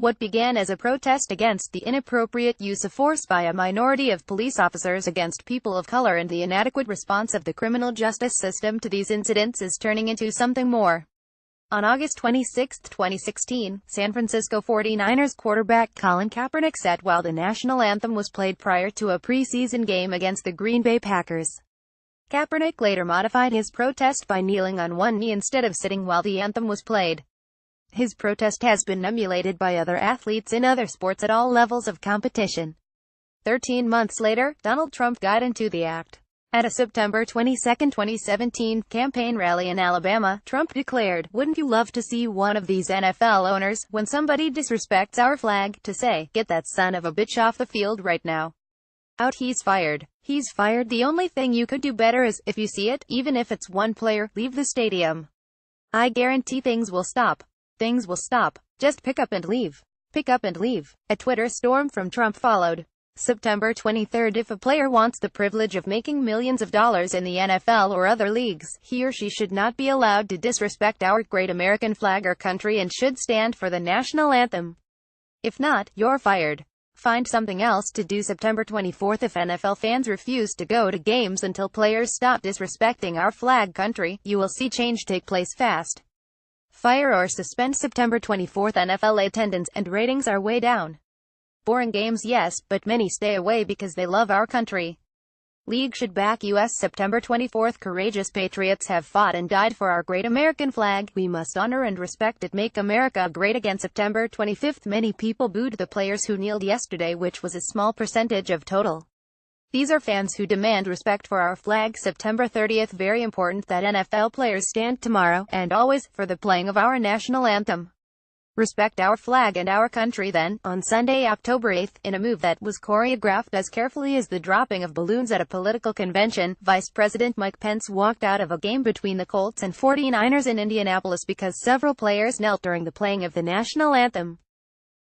What began as a protest against the inappropriate use of force by a minority of police officers against people of color and the inadequate response of the criminal justice system to these incidents is turning into something more. On August 26, 2016, San Francisco 49ers quarterback Colin Kaepernick sat while the national anthem was played prior to a preseason game against the Green Bay Packers. Kaepernick later modified his protest by kneeling on one knee instead of sitting while the anthem was played. His protest has been emulated by other athletes in other sports at all levels of competition. 13 months later, Donald Trump got into the act. At a September 22, 2017, campaign rally in Alabama, Trump declared, "Wouldn't you love to see one of these NFL owners, when somebody disrespects our flag, to say, 'Get that son of a bitch off the field right now. Out, he's fired. He's fired. The only thing you could do better is, if you see it, even if it's one player, leave the stadium. I guarantee things will stop. Things will stop. Just pick up and leave. Pick up and leave." A Twitter storm from Trump followed. September 23. If a player wants the privilege of making millions of dollars in the NFL or other leagues, he or she should not be allowed to disrespect our great American flag or country and should stand for the national anthem. If not, you're fired. Find something else to do. September 24. If NFL fans refuse to go to games until players stop disrespecting our flag country, you will see change take place fast. Fire or suspend. September 24. NFL attendance and ratings are way down. Boring games, yes, but many stay away because they love our country. League should back US. September 24. Courageous patriots have fought and died for our great American flag. We must honor and respect it. Make America great again. September 25. Many people booed the players who kneeled yesterday, which was a small percentage of total. These are fans who demand respect for our flag. September 30. Very important that NFL players stand tomorrow, and always, for the playing of our national anthem. Respect our flag and our country. Then, on Sunday, October 8, in a move that was choreographed as carefully as the dropping of balloons at a political convention, Vice President Mike Pence walked out of a game between the Colts and 49ers in Indianapolis because several players knelt during the playing of the national anthem.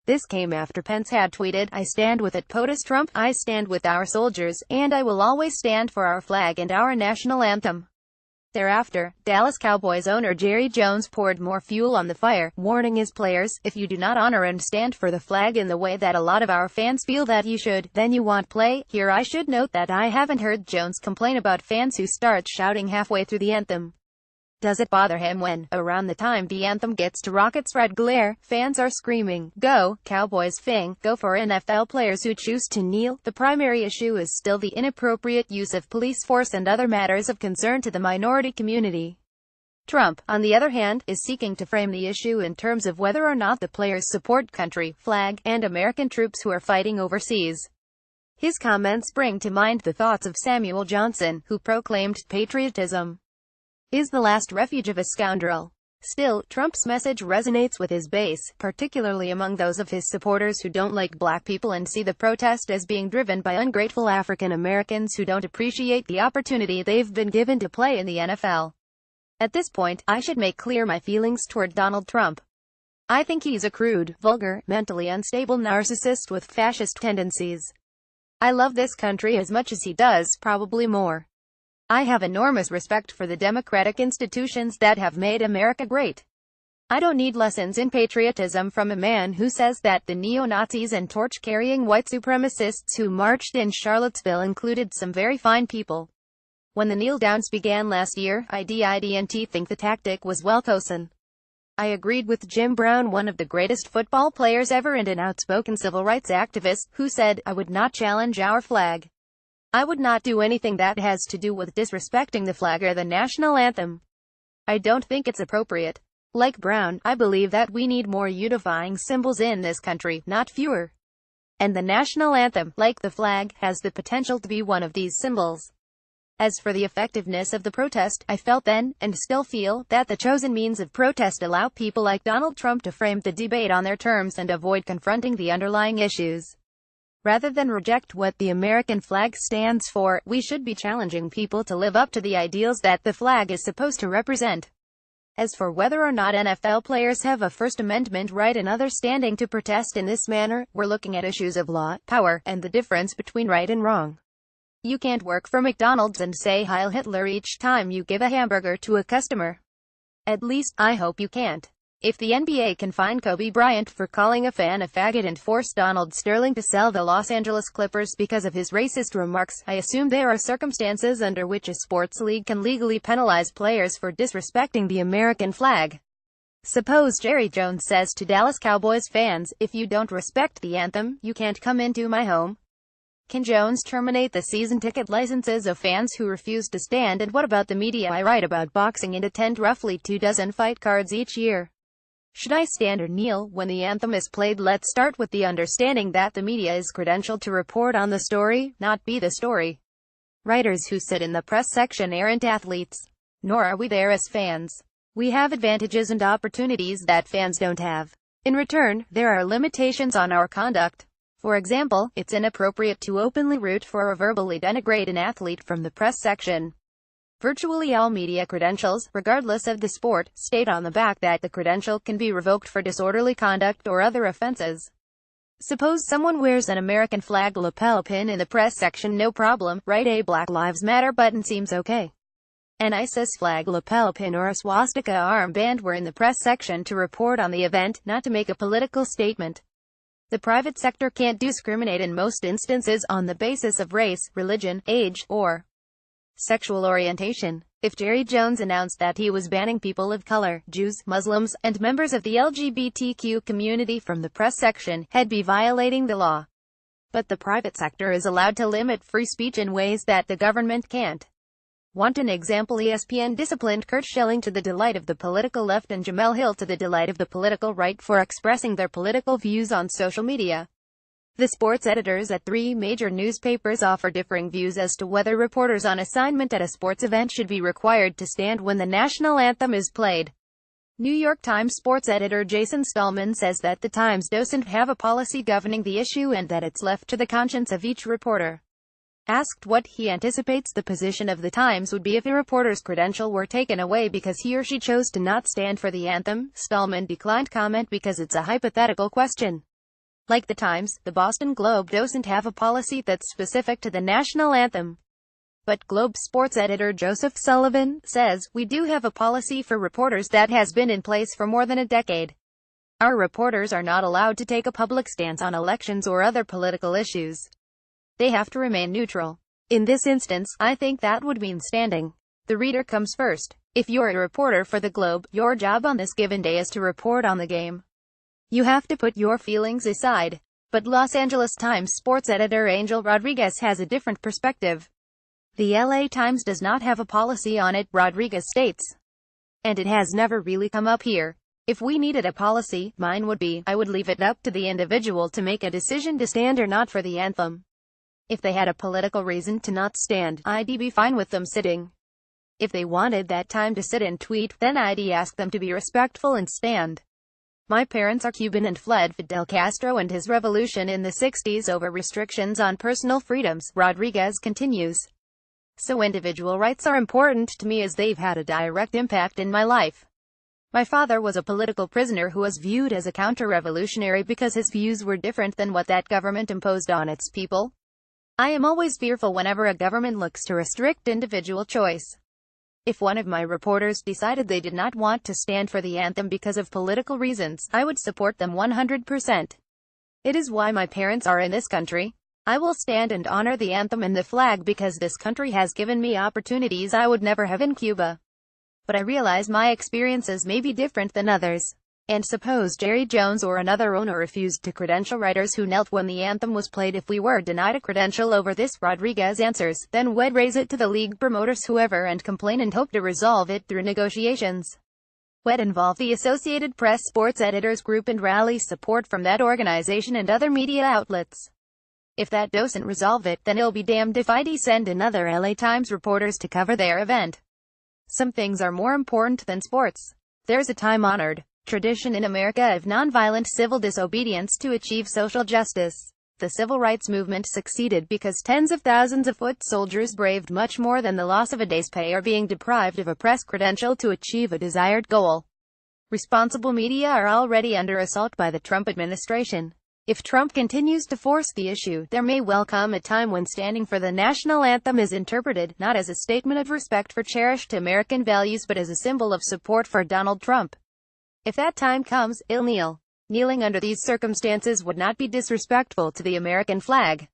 This came after Pence had tweeted, "I stand with it POTUS Trump, I stand with our soldiers, and I will always stand for our flag and our national anthem." Thereafter, Dallas Cowboys owner Jerry Jones poured more fuel on the fire, warning his players, "If you do not honor and stand for the flag in the way that a lot of our fans feel that you should, then you won't play." Here I should note that I haven't heard Jones complain about fans who start shouting halfway through the anthem. Does it bother him when, around the time the anthem gets to Rockets' red glare, fans are screaming, "Go, Cowboys Fing, go" for NFL players who choose to kneel? The primary issue is still the inappropriate use of police force and other matters of concern to the minority community. Trump, on the other hand, is seeking to frame the issue in terms of whether or not the players support country, flag, and American troops who are fighting overseas. His comments bring to mind the thoughts of Samuel Johnson, who proclaimed, "Patriotism is the last refuge of a scoundrel." Still, Trump's message resonates with his base, particularly among those of his supporters who don't like black people and see the protest as being driven by ungrateful African Americans who don't appreciate the opportunity they've been given to play in the NFL. At this point, I should make clear my feelings toward Donald Trump. I think he's a crude, vulgar, mentally unstable narcissist with fascist tendencies. I love this country as much as he does, probably more. I have enormous respect for the democratic institutions that have made America great. I don't need lessons in patriotism from a man who says that the neo-Nazis and torch-carrying white supremacists who marched in Charlottesville included some very fine people. When the kneel-downs began last year, I didn't think the tactic was well chosen. I agreed with Jim Brown, one of the greatest football players ever and an outspoken civil rights activist, who said, "I would not challenge our flag. I would not do anything that has to do with disrespecting the flag or the national anthem. I don't think it's appropriate." Like Brown, I believe that we need more unifying symbols in this country, not fewer. And the national anthem, like the flag, has the potential to be one of these symbols. As for the effectiveness of the protest, I felt then, and still feel, that the chosen means of protest allow people like Donald Trump to frame the debate on their terms and avoid confronting the underlying issues. Rather than reject what the American flag stands for, we should be challenging people to live up to the ideals that the flag is supposed to represent. As for whether or not NFL players have a First Amendment right and other standing to protest in this manner, we're looking at issues of law, power, and the difference between right and wrong. You can't work for McDonald's and say Heil Hitler each time you give a hamburger to a customer. At least, I hope you can't. If the NBA can fine Kobe Bryant for calling a fan a faggot and force Donald Sterling to sell the Los Angeles Clippers because of his racist remarks, I assume there are circumstances under which a sports league can legally penalize players for disrespecting the American flag. Suppose Jerry Jones says to Dallas Cowboys fans, "If you don't respect the anthem, you can't come into my home." Can Jones terminate the season ticket licenses of fans who refuse to stand? And what about the media? I write about boxing and attend roughly 24 fight cards each year. Should I stand or kneel when the anthem is played? Let's start with the understanding that the media is credentialed to report on the story, not be the story. Writers who sit in the press section aren't athletes. Nor are we there as fans. We have advantages and opportunities that fans don't have. In return, there are limitations on our conduct. For example, it's inappropriate to openly root for or verbally denigrate an athlete from the press section. Virtually all media credentials, regardless of the sport, state on the back that the credential can be revoked for disorderly conduct or other offenses. Suppose someone wears an American flag lapel pin in the press section, no problem, right? A Black Lives Matter button seems okay. An ISIS flag lapel pin or a swastika armband were in the press section to report on the event, not to make a political statement. The private sector can't discriminate in most instances on the basis of race, religion, age, or sexual orientation. If Jerry Jones announced that he was banning people of color, Jews, Muslims, and members of the LGBTQ community from the press section, he'd be violating the law. But the private sector is allowed to limit free speech in ways that the government can't. Want an example? ESPN disciplined Curt Schilling to the delight of the political left and Jemele Hill to the delight of the political right for expressing their political views on social media. The sports editors at 3 major newspapers offer differing views as to whether reporters on assignment at a sports event should be required to stand when the national anthem is played. New York Times sports editor Jason Stallman says that the Times doesn't have a policy governing the issue and that it's left to the conscience of each reporter. Asked what he anticipates the position of the Times would be if a reporter's credential were taken away because he or she chose to not stand for the anthem, Stallman declined comment because it's a hypothetical question. Like the Times, the Boston Globe doesn't have a policy that's specific to the national anthem. But Globe sports editor Joseph Sullivan says, "We do have a policy for reporters that has been in place for more than a decade. Our reporters are not allowed to take a public stance on elections or other political issues. They have to remain neutral. In this instance, I think that would mean standing. The reader comes first. If you're a reporter for the Globe, your job on this given day is to report on the game. You have to put your feelings aside." But Los Angeles Times sports editor Angel Rodriguez has a different perspective. "The LA Times does not have a policy on it," Rodriguez states. "And it has never really come up here. If we needed a policy, mine would be, I would leave it up to the individual to make a decision to stand or not for the anthem. If they had a political reason to not stand, I'd be fine with them sitting. If they wanted that time to sit and tweet, then I'd ask them to be respectful and stand. My parents are Cuban and fled Fidel Castro and his revolution in the 60s over restrictions on personal freedoms," Rodriguez continues. "So individual rights are important to me as they've had a direct impact in my life. My father was a political prisoner who was viewed as a counter-revolutionary because his views were different than what that government imposed on its people. I am always fearful whenever a government looks to restrict individual choice. If one of my reporters decided they did not want to stand for the anthem because of political reasons, I would support them 100%. It is why my parents are in this country. I will stand and honor the anthem and the flag because this country has given me opportunities I would never have in Cuba. But I realize my experiences may be different than others. And suppose Jerry Jones or another owner refused to credential writers who knelt when the anthem was played. If we were denied a credential over this," Rodriguez answers, "then we'd raise it to the league promoters whoever and complain and hope to resolve it through negotiations. We'd involve the Associated Press Sports Editors Group and rally support from that organization and other media outlets. If that doesn't resolve it, then it'll be damned if I'd send another LA Times reporters to cover their event. Some things are more important than sports. There's a time-honored tradition in America of nonviolent civil disobedience to achieve social justice. The civil rights movement succeeded because tens of thousands of foot soldiers braved much more than the loss of a day's pay or being deprived of a press credential to achieve a desired goal. Responsible media are already under assault by the Trump administration. If Trump continues to force the issue, there may well come a time when standing for the national anthem is interpreted, not as a statement of respect for cherished American values but as a symbol of support for Donald Trump. If that time comes, I'll kneel. Kneeling under these circumstances would not be disrespectful to the American flag.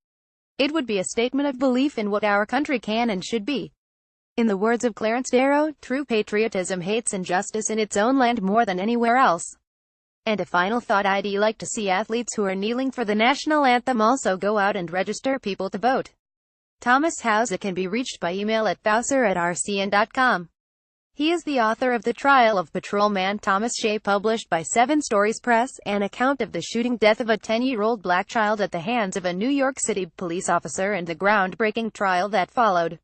It would be a statement of belief in what our country can and should be. In the words of Clarence Darrow, true patriotism hates injustice in its own land more than anywhere else. And a final thought, I'd like to see athletes who are kneeling for the national anthem also go out and register people to vote. Thomas Hauser can be reached by email at fauser@rcn.com. He is the author of The Trial of Patrolman Thomas Shea, published by 7 Stories Press, an account of the shooting death of a 10-year-old black child at the hands of a New York City police officer and the groundbreaking trial that followed.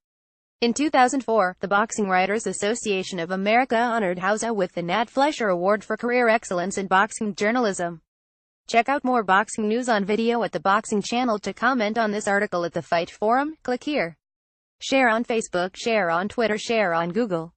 In 2004, the Boxing Writers Association of America honored Hauser with the Nat Fleischer Award for Career Excellence in Boxing Journalism. Check out more boxing news on video at the Boxing Channel. To comment on this article at the Fight Forum, click here. Share on Facebook, share on Twitter, share on Google.